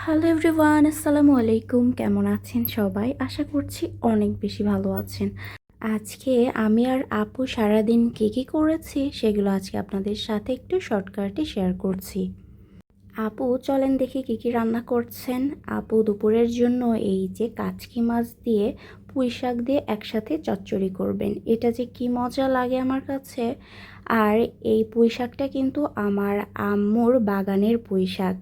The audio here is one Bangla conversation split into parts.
হ্যালো এভরিওয়ান, আসসালামু আলাইকুম। কেমন আছেন সবাই? আশা করছি অনেক বেশি ভালো আছেন। আজকে আমি আর আপু সারাদিন কী করেছি সেগুলো আজকে আপনাদের সাথে একটু শর্টকাটে শেয়ার করছি। আপু চলেন দেখি কী রান্না করছেন। আপু দুপুরের জন্য এই যে কাচকি মাছ দিয়ে পুঁই শাক দিয়ে একসাথে চচ্চড়ি করবেন। এটা যে কি মজা লাগে আমার কাছে। আর এই পুঁই শাকটা কিন্তু আমার আম্মুর বাগানের পুঁই শাক।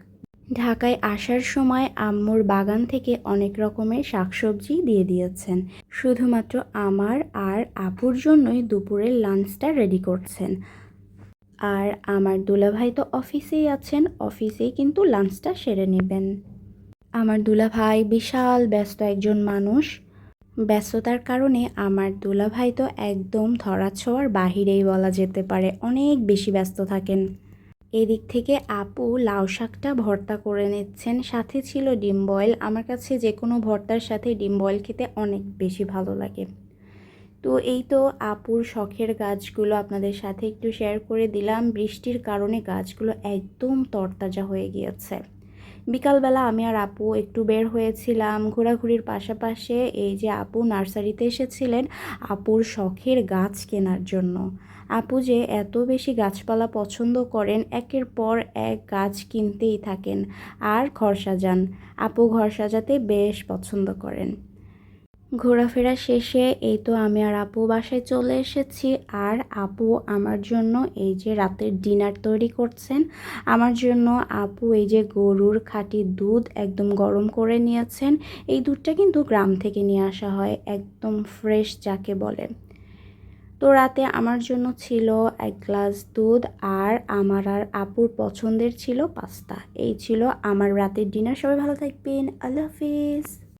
ঢাকায় আসার সময় আম্মুর বাগান থেকে অনেক রকমের শাকসবজি দিয়ে দিয়েছেন। শুধুমাত্র আমার আর আপুর জন্যই দুপুরের লাঞ্চটা রেডি করছেন। আর আমার দুলাভাই তো অফিসেই আছেন, অফিসেই কিন্তু লাঞ্চটা সেরে নেবেন। আমার দুলাভাই বিশাল ব্যস্ত একজন মানুষ। ব্যস্ততার কারণে আমার দুলাভাই তো একদম ধরাছোঁয়ার বাহিরেই বলা যেতে পারে, অনেক বেশি ব্যস্ত থাকেন। এদিক থেকে আপু লাউ শাকটা ভর্তা করে নিচ্ছেন, সাথে ছিল ডিম বয়েল। আমার কাছে যে কোনো ভর্তার সাথে ডিম বয়েল খেতে অনেক বেশি ভালো লাগে। তো এই তো আপুর শখের গাছগুলো আপনাদের সাথে একটু শেয়ার করে দিলাম। বৃষ্টির কারণে গাছগুলো একদম তরতাজা হয়ে গিয়েছে। বিকালবেলা আমি আর আপু একটু বের হয়েছিলাম ঘোরাঘুরির পাশাপাশি। এই যে আপু নার্সারিতে এসেছিলেন আপুর শখের গাছ কেনার জন্য। আপু যে এত বেশি গাছপালা পছন্দ করেন, একের পর এক গাছ কিনতেই থাকেন আর ঘর সাজান। আপু ঘর সাজাতে বেশ পছন্দ করেন। ঘোরাফেরা শেষে এই তো আমি আর আপু বাসায় চলে এসেছি। আর আপু আমার জন্য এই যে রাতের ডিনার তৈরি করছেন। আমার জন্য আপু এই যে গরুর খাঁটি দুধ একদম গরম করে নিয়েছেন। এই দুধটা কিন্তু গ্রাম থেকে নিয়ে আসা হয়, একদম ফ্রেশ যাকে বলে। তো রাতে আমার জন্য ছিল 1 গ্লাস দুধ, আর আমার আর আপুর পছন্দের ছিল পাস্তা। এই ছিল আমার রাতের ডিনার। সবাই ভালো থাকবেন, আল্লাহ হাফিজ।